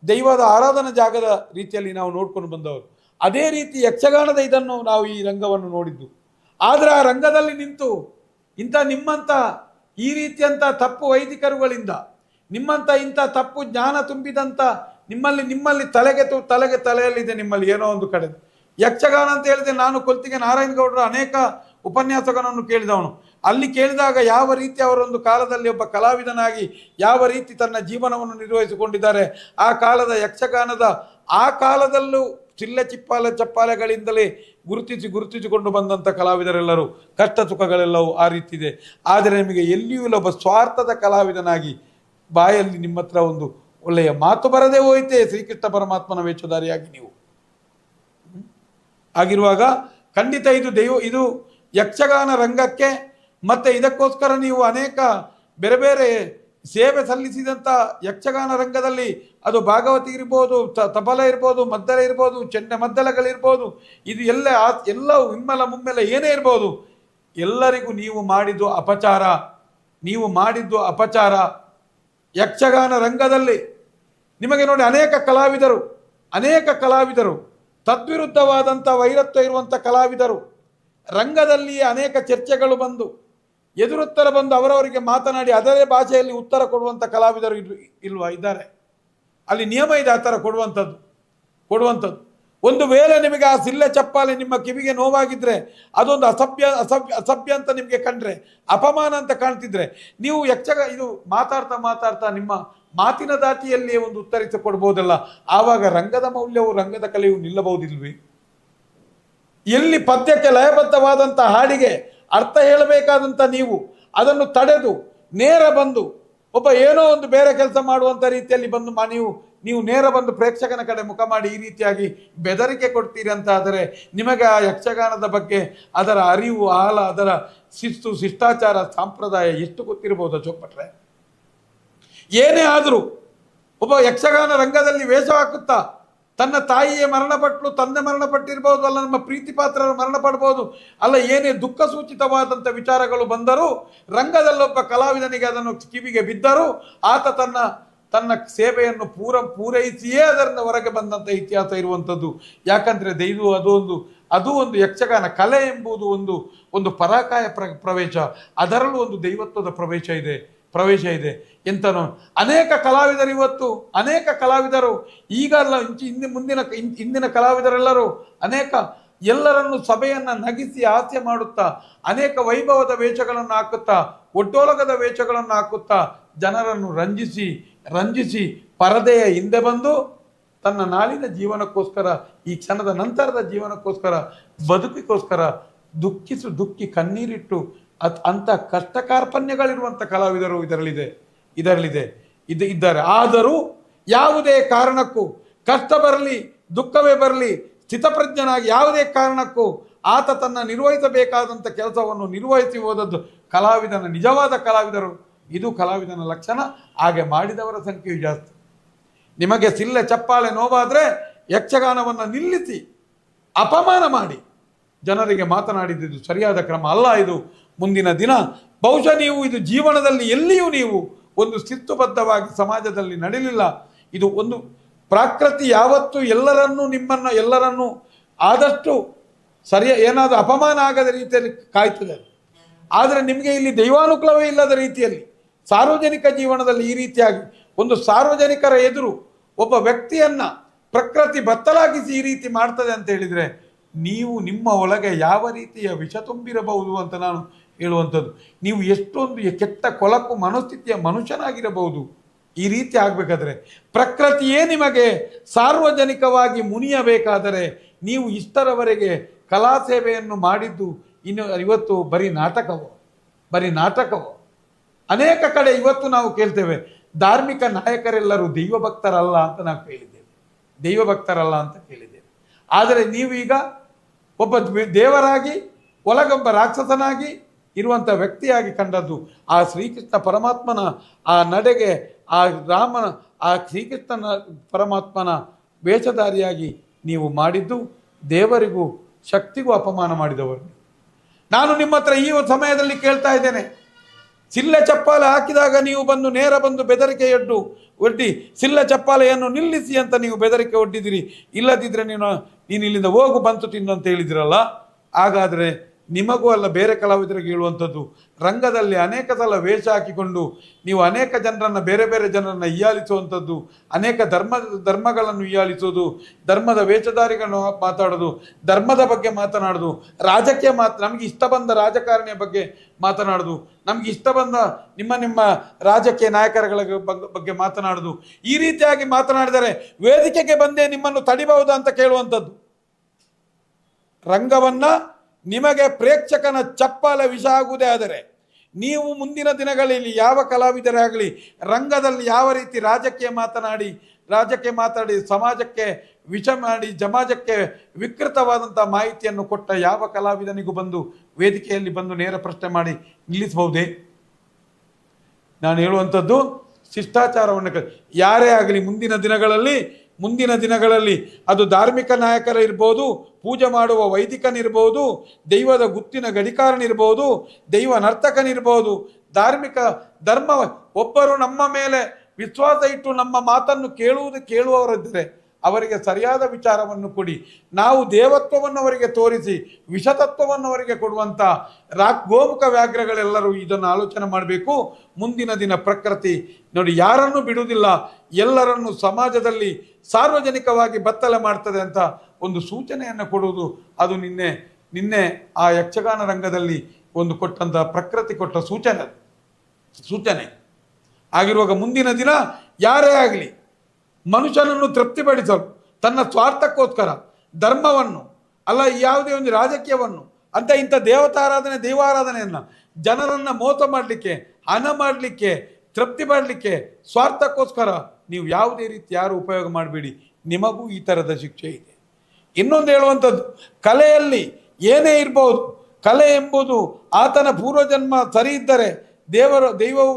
ದೈವದ ಆರಾಧನಾ ಜಾಗದ ರೀತಿಯಲ್ಲಿ ನಾವು ನೋಡ್ಕೊಂಡು ಬಂದವರು. ಅದೇ ರೀತಿ ಯಕ್ಷಗಾನದ ಇದನ್ನು ನಾವು ಈ ರಂಗವನ್ನು ನೋಡಿದ್ದು. ಆದರೆ ಆ ರಂಗದಲ್ಲಿ ನಿಂತು ನಿಮ್ಮಂಥ ಈ ರೀತಿಯಂಥ ತಪ್ಪು ವೈದಿಕರುಗಳಿಂದ, ನಿಮ್ಮಂಥ ಇಂಥ ತಪ್ಪು ಜ್ಞಾನ ತುಂಬಿದಂಥ ನಿಮ್ಮಲ್ಲಿ ತಲೆಯಲ್ಲಿದೆ ನಿಮ್ಮಲ್ಲಿ ಏನೋ ಒಂದು ಕಡೆ ಯಕ್ಷಗಾನ ಅಂತ ಹೇಳಿದೆ. ನಾನು ಕೊಲ್ತಿಗೆ ನಾರಾಯಣಗೌಡರ ಅನೇಕ ಉಪನ್ಯಾಸಗಳನ್ನು ಕೇಳಿದವನು. ಅಲ್ಲಿ ಕೇಳಿದಾಗ ಯಾವ ರೀತಿ ಅವರೊಂದು ಕಾಲದಲ್ಲಿ ಒಬ್ಬ ಕಲಾವಿದನಾಗಿ ಯಾವ ರೀತಿ ತನ್ನ ಜೀವನವನ್ನು ನಿರ್ವಹಿಸಿಕೊಂಡಿದ್ದಾರೆ, ಆ ಕಾಲದ ಯಕ್ಷಗಾನದ ಆ ಕಾಲದಲ್ಲೂ ಸಿಲ್ಲೆ ಚಪ್ಪಾಲೆಗಳಿಂದಲೇ ಗುರುತಿಸಿಕೊಂಡು ಬಂದಂಥ ಕಲಾವಿದರೆಲ್ಲರೂ ಕಷ್ಟ ಸುಖಗಳೆಲ್ಲವೂ ಆ ರೀತಿ ಇದೆ. ಆದರೆ ನಿಮಗೆ ಎಲ್ಲಿಯೂ ಇಲ್ಲ ಒಬ್ಬ ಸ್ವಾರ್ಥದ ಕಲಾವಿದನಾಗಿ ಬಾಯಲ್ಲಿ ನಿಮ್ಮ ಹತ್ರ ಒಂದು ಒಳ್ಳೆಯ ಮಾತು ಬರದೇ ಹೋಯಿತೆ ಶ್ರೀಕೃಷ್ಣ ಪರಮಾತ್ಮನ ವೇಷಧಾರಿಯಾಗಿ ನೀವು ಆಗಿರುವಾಗ ಖಂಡಿತ ಇದು ಯಕ್ಷಗಾನ ರಂಗಕ್ಕೆ ಮತ್ತೆ ಇದಕ್ಕೋಸ್ಕರ ನೀವು ಅನೇಕ ಬೇರೆ ಸೇವೆ ಸಲ್ಲಿಸಿದಂಥ ಯಕ್ಷಗಾನ ರಂಗದಲ್ಲಿ ಅದು ಭಾಗವತಿ ಇರ್ಬೋದು, ತಬಲ ಇರ್ಬೋದು, ಮದ್ದಲೆ ಇರ್ಬೋದು, ಚೆಂಡೆ ಮದ್ದಲೆಗಳಿರ್ಬೋದು, ಇದು ಎಲ್ಲವೂ ಹಿಮ್ಮೆಲ ಮುಮ್ಮೆಲ ಏನೇ ಇರ್ಬೋದು, ಎಲ್ಲರಿಗೂ ನೀವು ಮಾಡಿದ್ದು ಅಪಚಾರ. ಯಕ್ಷಗಾನ ರಂಗದಲ್ಲಿ ನಿಮಗೆ ನೋಡಿ ಅನೇಕ ಕಲಾವಿದರು ತದ್ವಿರುದ್ಧವಾದಂಥ ವೈರತ್ವ ಇರುವಂಥ ಕಲಾವಿದರು ರಂಗದಲ್ಲಿ ಅನೇಕ ಚರ್ಚೆಗಳು ಬಂದು ಎದುರುತ್ತರ ಬಂದು ಅವರವರಿಗೆ ಮಾತನಾಡಿ ಅದರೇ ಭಾಷೆಯಲ್ಲಿ ಉತ್ತರ ಕೊಡುವಂಥ ಕಲಾವಿದರು ಇದ್ದಾರೆ. ಅಲ್ಲಿ ನಿಯಮ ಇದೆ ಆ ಥರ ಕೊಡುವಂಥದ್ದು. ಒಂದು ವೇಳೆ ನಿಮಗೆ ಆ ಸಿಲ್ಲೆ ಚಪ್ಪಾಲೆ ನಿಮ್ಮ ಕಿವಿಗೆ ನೋವಾಗಿದ್ರೆ, ಅದೊಂದು ಅಸಭ್ಯ ಅಂತ ನಿಮಗೆ ಕಂಡ್ರೆ, ಅಪಮಾನ ಅಂತ ಕಾಣ್ತಿದ್ರೆ, ನೀವು ಇದು ಮಾತಾಡ್ತಾ ನಿಮ್ಮ ಮಾತಿನ ದಾಟಿಯಲ್ಲಿಯೇ ಒಂದು ಉತ್ತರಿಸಿಕೊಡ್ಬೋದಲ್ಲ. ಆವಾಗ ರಂಗದ ಮೌಲ್ಯವು ರಂಗದ ಕಲೆಯು ನಿಲ್ಲಬಹುದಿಲ್ವೇ? ಎಲ್ಲಿ ಪದ್ಯಕ್ಕೆ ಲಯಬದ್ಧವಾದಂಥ ಹಾಡಿಗೆ ಅರ್ಥ ಹೇಳಬೇಕಾದಂಥ ನೀವು ಅದನ್ನು ತಡೆದು ನೇರ ಬಂದು ಒಬ್ಬ ಏನೋ ಒಂದು ಬೇರೆ ಕೆಲಸ ಮಾಡುವಂಥ ರೀತಿಯಲ್ಲಿ ಬಂದು ನೀವು ನೀವು ನೇರ ಬಂದು ಪ್ರೇಕ್ಷಕನ ಕಡೆ ಮುಖ ಮಾಡಿ ಈ ರೀತಿಯಾಗಿ ಬೆದರಿಕೆ ಕೊಡ್ತೀರಿ ಅಂತ ಆದರೆ ನಿಮಗೆ ಆ ಯಕ್ಷಗಾನದ ಬಗ್ಗೆ ಅದರ ಅರಿವು ಆಳ ಅದರ ಶಿಸ್ತು ಶಿಷ್ಟಾಚಾರ ಸಂಪ್ರದಾಯ ಎಷ್ಟು ಗೊತ್ತಿರಬಹುದು ಅಶೋಕ್ ಭಟ್ರೆ? ಏನೇ ಆದರೂ ಒಬ್ಬ ಯಕ್ಷಗಾನ ರಂಗದಲ್ಲಿ ವೇಷ ಹಾಕುತ್ತಾ ತನ್ನ ತಾಯಿಯೇ ಮರಣಪಟ್ಟರು, ತಂದೆ ಮರಣಪಟ್ಟಿರ್ಬೋದು, ಅಲ್ಲ ನಮ್ಮ ಪ್ರೀತಿ ಪಾತ್ರರು ಮರಣಪಡ್ಬೋದು, ಅಲ್ಲ ಏನೇ ದುಃಖ ಸೂಚಿತವಾದಂಥ ವಿಚಾರಗಳು ಬಂದರೂ ರಂಗದಲ್ಲೊಬ್ಬ ಕಲಾವಿದನಿಗೆ ಅದನ್ನು ಕಿವಿಗೆ ಬಿದ್ದರೂ ಆತ ತನ್ನ ಸೇವೆಯನ್ನು ಪೂರೈಸಿಯೇ ಅದರಿಂದ ಹೊರಗೆ ಬಂದಂಥ ಇತಿಹಾಸ ಇರುವಂಥದ್ದು. ಯಾಕಂದರೆ ಅದು ಒಂದು ಯಕ್ಷಗಾನ ಕಲೆ ಎಂಬುದು ಒಂದು ಪರಾಕಾಯ ಪ್ರವೇಶ, ಅದರಲ್ಲೂ ಒಂದು ದೈವತ್ವದ ಪ್ರವೇಶ ಇದೆ ಎಂತನೋ. ಅನೇಕ ಕಲಾವಿದರು ಈಗ ಅಲ್ಲ ಇಂದಿನ ಕಲಾವಿದರೆಲ್ಲರೂ ಎಲ್ಲರನ್ನು ಸಭೆಯನ್ನು ನಗಿಸಿ ಹಾಸ್ಯ ಮಾಡುತ್ತಾ ಅನೇಕ ವೈಭವದ ವೇಷಗಳನ್ನು ಹಾಕುತ್ತಾ ಒಡ್ಡೋಲಗದ ವೇಷಗಳನ್ನು ಹಾಕುತ್ತಾ ಜನರನ್ನು ರಂಜಿಸಿ ಪರದೆಯ ಹಿಂದೆ ಬಂದು ತನ್ನ ನಾಳಿನ ಜೀವನಕ್ಕೋಸ್ಕರ ಈ ಕ್ಷಣದ ನಂತರದ ಜೀವನಕ್ಕೋಸ್ಕರ ಬದುಕಿಗೋಸ್ಕರ ದುಃಖಿ ಕಣ್ಣೀರಿಟ್ಟು ಅಂಥ ಕಷ್ಟ ಕಾರ್ಪಣ್ಯಗಳಿರುವಂಥ ಕಲಾವಿದರು ಇದ್ದಾರೆ. ಆದರೂ ಯಾವುದೇ ಕಾರಣಕ್ಕೂ ಕಷ್ಟ ಬರಲಿ ದುಃಖವೇ ಬರಲಿ ಸ್ಥಿತಪ್ರಜ್ಞನಾಗಿ ಯಾವುದೇ ಕಾರಣಕ್ಕೂ ಆತ ತನ್ನ ನಿರ್ವಹಿಸಬೇಕಾದಂಥ ಕೆಲಸವನ್ನು ನಿರ್ವಹಿಸಿ ಹೋದದ್ದು ನಿಜವಾದ ಕಲಾವಿದರು. ಇದು ಕಲಾವಿದನ ಲಕ್ಷಣ. ಹಾಗೆ ಮಾಡಿದವರ ಸಂಖ್ಯೆಯು ಜಾಸ್ತಿ. ನಿಮಗೆ ಸಿಲ್ಲೆ ಚಪ್ಪಾಳೆ ನೋವಾದರೆ ಯಕ್ಷಗಾನವನ್ನು ನಿಲ್ಲಿಸಿ ಅಪಮಾನ ಮಾಡಿ ಜನರಿಗೆ ಮಾತನಾಡಿದ್ದು ಸರಿಯಾದ ಕ್ರಮ ಅಲ್ಲ. ಇದು ಮುಂದಿನ ದಿನ ಬಹುಶಃ ನೀವು ಇದು ಜೀವನದಲ್ಲಿ ಎಲ್ಲಿಯೂ ನೀವು ಒಂದು ಶಿಸ್ತುಬದ್ಧವಾಗಿ ಸಮಾಜದಲ್ಲಿ ನಡೆಯಲಿಲ್ಲ. ಇದು ಒಂದು ಪ್ರಾಕೃತಿ ಯಾವತ್ತೂ ಎಲ್ಲರನ್ನೂ ಆದಷ್ಟು ಏನಾದರೂ ಅಪಮಾನ ಆಗದ ರೀತಿಯಲ್ಲಿ ಕಾಯ್ತದೆ. ಆದರೆ ನಿಮಗೆ ಇಲ್ಲಿ ದೈವಾನುಕೂಲವೇ ಇಲ್ಲದ ರೀತಿಯಲ್ಲಿ ಸಾರ್ವಜನಿಕ ಜೀವನದಲ್ಲಿ ಈ ರೀತಿಯಾಗಿ ಒಂದು ಸಾರ್ವಜನಿಕರ ಎದುರು ಒಬ್ಬ ವ್ಯಕ್ತಿಯನ್ನ ಪ್ರಕೃತಿ ಬತ್ತಲಾಗಿಸಿ ಈ ರೀತಿ ಮಾಡ್ತದೆ ಅಂತ ಹೇಳಿದರೆ ನೀವು ನಿಮ್ಮ ಒಳಗೆ ಯಾವ ರೀತಿಯ ವಿಷ ತುಂಬಿರಬಹುದು ಅಂತ ನಾನು ಹೇಳುವಂಥದ್ದು. ನೀವು ಎಷ್ಟೊಂದು ಕೆಟ್ಟ ಕೊಳಕು ಮನೋಸ್ಥಿತಿಯ ಮನುಷ್ಯನಾಗಿರಬಹುದು. ಈ ರೀತಿ ಆಗಬೇಕಾದ್ರೆ ಪ್ರಕೃತಿಯೇ ನಿಮಗೆ ಸಾರ್ವಜನಿಕವಾಗಿ ಮುನಿಯಬೇಕಾದರೆ ನೀವು ಇಷ್ಟರವರೆಗೆ ಕಲಾ ಸೇವೆಯನ್ನು ಮಾಡಿದ್ದು ಇವತ್ತು ಬರೀ ನಾಟಕವೋ. ಅನೇಕ ಕಡೆ ಇವತ್ತು ನಾವು ಕೇಳ್ತೇವೆ ಧಾರ್ಮಿಕ ನಾಯಕರೆಲ್ಲರೂ ದೈವಭಕ್ತರಲ್ಲ ಅಂತ ನಾವು ಕೇಳಿದ್ದೇವೆ. ಆದರೆ ನೀವೀಗ ಒಬ್ಬ ದೇವರಾಗಿ ಒಳಗೊಬ್ಬ ರಾಕ್ಷಸನಾಗಿ ಇರುವಂಥ ವ್ಯಕ್ತಿಯಾಗಿ ಕಂಡದ್ದು ಆ ಶ್ರೀಕೃಷ್ಣ ಪರಮಾತ್ಮನ ಆ ನಡೆಗೆ ಆ ರಾಮನ ಆ ಶ್ರೀಕೃಷ್ಣನ ಪರಮಾತ್ಮನ ವೇಷಧಾರಿಯಾಗಿ ನೀವು ಮಾಡಿದ್ದು ದೇವರಿಗೂ ಶಕ್ತಿಗೂ ಅಪಮಾನ ಮಾಡಿದವರು. ನಾನು ನಿಮ್ಮ ಹತ್ರ ಈ ಸಮಯದಲ್ಲಿ ಕೇಳ್ತಾ ಇದ್ದೇನೆ, ಸಿಲ್ಲೆ ಚಪ್ಪಾಲೆ ಹಾಕಿದಾಗ ನೀವು ನೇರ ಬಂದು ಬೆದರಿಕೆ ಒಡ್ಡಿ ಸಿಲ್ಲೆ ಚಪ್ಪಾಲೆಯನ್ನು ನಿಲ್ಲಿಸಿ ಅಂತ ನೀವು ಬೆದರಿಕೆ ಒಡ್ಡಿದಿರಿ. ಇಲ್ಲದಿದ್ದರೆ ನೀನು ಇಲ್ಲಿಂದ ಹೋಗು ಬಂತು ತಿನ್ನು ಅಂತ ಹೇಳಿದಿರಲ್ಲ. ಹಾಗಾದರೆ ನಿಮಗೂ ಅಲ್ಲ ಬೇರೆ ಕಲಾವಿದರಿಗೆ ಹೇಳುವಂಥದ್ದು, ರಂಗದಲ್ಲಿ ಅನೇಕ ಸಲ ವೇಷ ಹಾಕಿಕೊಂಡು ನೀವು ಅನೇಕ ಜನರನ್ನು ಬೇರೆ ಜನರನ್ನು ಹೀಯಾಳಿಸುವಂಥದ್ದು, ಅನೇಕ ಧರ್ಮಗಳನ್ನು ಹೀಯಾಳಿಸೋದು, ಧರ್ಮದ ವೇಷಧಾರಿಗಳನ್ನು ಮಾತಾಡೋದು, ಧರ್ಮದ ಬಗ್ಗೆ ಮಾತನಾಡೋದು, ರಾಜಕೀಯ ನಮಗೆ ಇಷ್ಟ ಬಂದ ರಾಜಕಾರಣಿಯ ಬಗ್ಗೆ ಮಾತನಾಡೋದು, ನಮ್ಗೆ ಇಷ್ಟ ಬಂದ ನಿಮ್ಮ ರಾಜಕೀಯ ನಾಯಕರುಗಳ ಬಗ್ಗೆ ಮಾತನಾಡೋದು, ಈ ರೀತಿಯಾಗಿ ಮಾತನಾಡಿದರೆ ವೇದಿಕೆಗೆ ಬಂದೇ ನಿಮ್ಮನ್ನು ತಡಿಬಹುದಾ ಅಂತ ಕೇಳುವಂಥದ್ದು. ರಂಗವನ್ನ ನಿಮಗೆ ಪ್ರೇಕ್ಷಕನ ಚಪ್ಪಾಳೆ ವಿಷ ಆಗುವುದೇ ಆದರೆ ನೀವು ಮುಂದಿನ ದಿನಗಳಲ್ಲಿ ಯಾವ ಕಲಾವಿದರೇ ಆಗಲಿ ರಂಗದಲ್ಲಿ ಯಾವ ರೀತಿ ರಾಜಕೀಯ ಮಾತಾಡಿ ಸಮಾಜಕ್ಕೆ ವಿಷ ಮಾಡಿ ಸಮಾಜಕ್ಕೆ ವಿಕೃತವಾದಂಥ ಮಾಹಿತಿಯನ್ನು ಕೊಟ್ಟ ಯಾವ ಕಲಾವಿದನಿಗೂ ಬಂದು ವೇದಿಕೆಯಲ್ಲಿ ಬಂದು ನೇರ ಪ್ರಶ್ನೆ ಮಾಡಿ ನಿಲ್ಲಿಸಬಹುದೇ? ನಾನು ಹೇಳುವಂಥದ್ದು ಶಿಷ್ಟಾಚಾರವನ್ನು ಯಾರೇ ಆಗಲಿ ಮುಂದಿನ ದಿನಗಳಲ್ಲಿ ಅದು ಧಾರ್ಮಿಕ ನಾಯಕರಿರ್ಬೋದು, ಪೂಜೆ ಮಾಡುವ ವೈದಿಕನಿರ್ಬೋದು, ದೈವದ ಗುತ್ತಿನ ಗಡಿಕಾರನಿರ್ಬೋದು, ದೈವ ನರ್ತಕನಿರ್ಬೋದು, ಧರ್ಮ ಒಬ್ಬರು ನಮ್ಮ ಮೇಲೆ ವಿಶ್ವಾಸ ಇಟ್ಟು ನಮ್ಮ ಮಾತನ್ನು ಕೇಳುವವರಿದ್ದರೆ ಅವರಿಗೆ ಸರಿಯಾದ ವಿಚಾರವನ್ನು ಕೊಡಿ. ನಾವು ದೇವತ್ವವನ್ನು ಅವರಿಗೆ ತೋರಿಸಿ ವಿಷತತ್ವವನ್ನು ಅವರಿಗೆ ಕೊಡುವಂಥ ಗೋಮುಖ ವ್ಯಾಘ್ರಗಳೆಲ್ಲರೂ ಇದನ್ನು ಆಲೋಚನೆ ಮಾಡಬೇಕು. ಮುಂದಿನ ದಿನ ಪ್ರಕೃತಿ ನೋಡಿ ಯಾರನ್ನು ಬಿಡುವುದಿಲ್ಲ, ಎಲ್ಲರನ್ನು ಸಮಾಜದಲ್ಲಿ ಸಾರ್ವಜನಿಕವಾಗಿ ಬತ್ತಲೆ ಮಾಡ್ತದೆ ಅಂತ ಒಂದು ಸೂಚನೆಯನ್ನು ಕೊಡುವುದು. ಅದು ನಿನ್ನೆ ಆ ಯಕ್ಷಗಾನ ರಂಗದಲ್ಲಿ ಒಂದು ಕೊಟ್ಟಂಥ ಪ್ರಕೃತಿ ಕೊಟ್ಟ ಸೂಚನೆ ಆಗಿರುವಾಗ ಮುಂದಿನ ದಿನ ಯಾರೇ ಆಗಲಿ ಮನುಷ್ಯನನ್ನು ತೃಪ್ತಿಪಡಿಸಲು ತನ್ನ ಸ್ವಾರ್ಥಕ್ಕೋಸ್ಕರ ಧರ್ಮವನ್ನು ಅಲ್ಲ ಯಾವುದೇ ಒಂದು ರಾಜಕೀಯವನ್ನು ಅಂತ ಇಂಥ ದೈವಾರಾಧನೆಯನ್ನು ಜನರನ್ನು ಮೋಸ ಮಾಡಲಿಕ್ಕೆ ಹಣ ಮಾಡಲಿಕ್ಕೆ ತೃಪ್ತಿ ಮಾಡಲಿಕ್ಕೆ ಸ್ವಾರ್ಥಕ್ಕೋಸ್ಕರ ನೀವು ಯಾವುದೇ ರೀತಿ ಯಾರು ಉಪಯೋಗ ಮಾಡಬೇಡಿ, ನಿಮಗೂ ಈ ಥರದ ಶಿಕ್ಷೆ ಇದೆ. ಇನ್ನೊಂದು ಹೇಳುವಂಥದ್ದು, ಕಲೆಯಲ್ಲಿ ಏನೇ ಇರ್ಬೋದು, ಕಲೆ ಎಂಬುದು ಆತನ ಪೂರ್ವಜನ್ಮ ಸರಿ ಇದ್ದರೆ ದೈವವು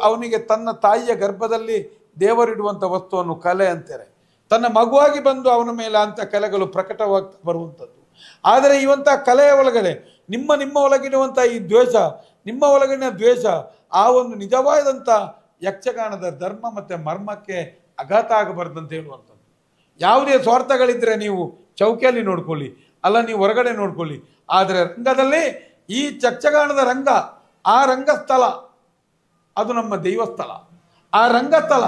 ಅವನಿಗೆ ತನ್ನ ತಾಯಿಯ ಗರ್ಭದಲ್ಲಿ ದೇವರಿಡುವಂಥ ವಸ್ತುವನ್ನು ಕಲೆ ಅಂತಾರೆ. ತನ್ನ ಮಗುವಾಗಿ ಬಂದು ಅವನ ಮೇಲೆ ಅಂಥ ಕಲೆಗಳು ಪ್ರಕಟವಾಗ್ತಾ ಬರುವಂಥದ್ದು. ಆದರೆ ಇವಂಥ ಕಲೆಯ ಒಳಗಡೆ ನಿಮ್ಮ ಒಳಗಿರುವಂಥ ಈ ದ್ವೇಷ, ನಿಮ್ಮ ಒಳಗಿನ ದ್ವೇಷ ಆ ಒಂದು ನಿಜವಾದಂಥ ಯಕ್ಷಗಾನದ ಧರ್ಮ ಮತ್ತು ಮರ್ಮಕ್ಕೆ ಆಘಾತ ಆಗಬಾರ್ದಂತ ಹೇಳುವಂಥದ್ದು. ಯಾವುದೇ ಸ್ವಾರ್ಥಗಳಿದ್ದರೆ ನೀವು ಚೌಕಿಯಲ್ಲಿ ನೋಡ್ಕೊಳ್ಳಿ, ಅಲ್ಲ ನೀವು ಹೊರಗಡೆ ನೋಡ್ಕೊಳ್ಳಿ. ಆದರೆ ರಂಗದಲ್ಲಿ ಈ ಯಕ್ಷಗಾನದ ರಂಗ, ಆ ರಂಗಸ್ಥಳ ಅದು ನಮ್ಮ ದೈವಸ್ಥಳ, ಆ ರಂಗಸ್ಥಳ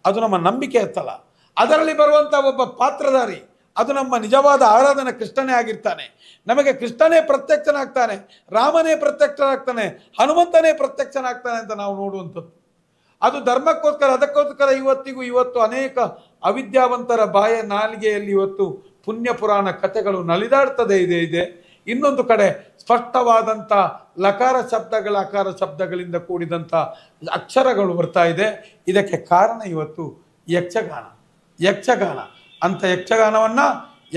ಅದು ನಮ್ಮ ನಂಬಿಕೆಯ ಸ್ಥಳ. ಅದರಲ್ಲಿ ಬರುವಂಥ ಒಬ್ಬ ಪಾತ್ರಧಾರಿ ಅದು ನಮ್ಮ ನಿಜವಾದ ಆರಾಧನಾ ಕೃಷ್ಣನೇ ಆಗಿರ್ತಾನೆ. ನಮಗೆ ಕೃಷ್ಣನೇ ಪ್ರತ್ಯಕ್ಷನಾಗ್ತಾನೆ, ರಾಮನೇ ಪ್ರತ್ಯಕ್ಷನಾಗ್ತಾನೆ, ಹನುಮಂತನೇ ಪ್ರತ್ಯಕ್ಷನಾಗ್ತಾನೆ ಅಂತ ನಾವು ನೋಡುವಂಥದ್ದು. ಅದು ಧರ್ಮಕ್ಕೋಸ್ಕರ, ಅದಕ್ಕೋಸ್ಕರ ಇವತ್ತು ಅನೇಕ ಅವಿದ್ಯಾವಂತರ ಬಾಯ ನಾಲಿಗೆಯಲ್ಲಿ ಇವತ್ತು ಪುಣ್ಯ ಪುರಾಣ ಕಥೆಗಳು ನಲಿದಾಡ್ತದೆ ಇದೆ. ಇನ್ನೊಂದು ಕಡೆ ಸ್ಪಷ್ಟವಾದಂಥ ಲಕಾರ ಶಬ್ದಗಳ ಅಕಾರ ಶಬ್ದಗಳಿಂದ ಕೂಡಿದಂಥ ಅಕ್ಷರಗಳು ಬರ್ತಾ ಇದೆ. ಇದಕ್ಕೆ ಕಾರಣ ಇವತ್ತು ಯಕ್ಷಗಾನ ಅಂಥ ಯಕ್ಷಗಾನವನ್ನು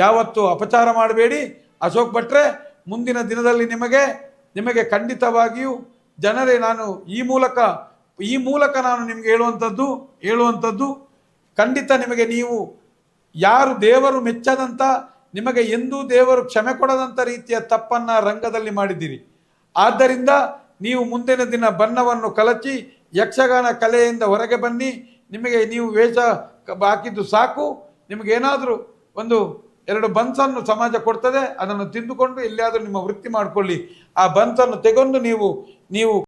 ಯಾವತ್ತೂ ಅಪಚಾರ ಮಾಡಬೇಡಿ. ಅಶೋಕ್ ಭಟ್ರೆ, ಮುಂದಿನ ದಿನದಲ್ಲಿ ನಿಮಗೆ ಖಂಡಿತವಾಗಿಯೂ ಜನರೇ, ನಾನು ಈ ಮೂಲಕ ನಾನು ನಿಮಗೆ ಹೇಳುವಂಥದ್ದು ಖಂಡಿತ ನಿಮಗೆ, ನೀವು ಯಾರು ದೇವರು ಮೆಚ್ಚದಂಥ, ನಿಮಗೆ ಎಂದೂ ದೇವರು ಕ್ಷಮೆ ಕೊಡದಂಥ ರೀತಿಯ ತಪ್ಪನ್ನು ರಂಗದಲ್ಲಿ ಮಾಡಿದ್ದೀರಿ. ಆದ್ದರಿಂದ ನೀವು ಮುಂದಿನ ದಿನ ಬಣ್ಣವನ್ನು ಕಲಚಿ ಯಕ್ಷಗಾನ ಕಲೆಯಿಂದ ಹೊರಗೆ ಬನ್ನಿ. ನೀವು ವೇಷ ಹಾಕಿದ್ದು ಸಾಕು. ನಿಮಗೇನಾದರೂ 1-2 ಬನ್ಸನ್ನು ಸಮಾಜ ಕೊಡ್ತದೆ, ಅದನ್ನು ತಿಂದುಕೊಂಡು ಎಲ್ಲಿಯಾದರೂ ನಿಮ್ಮ ವೃತ್ತಿ ಮಾಡಿಕೊಳ್ಳಿ. ಆ ಬನ್ಸನ್ನು ತೆಗೊಂಡು ನೀವು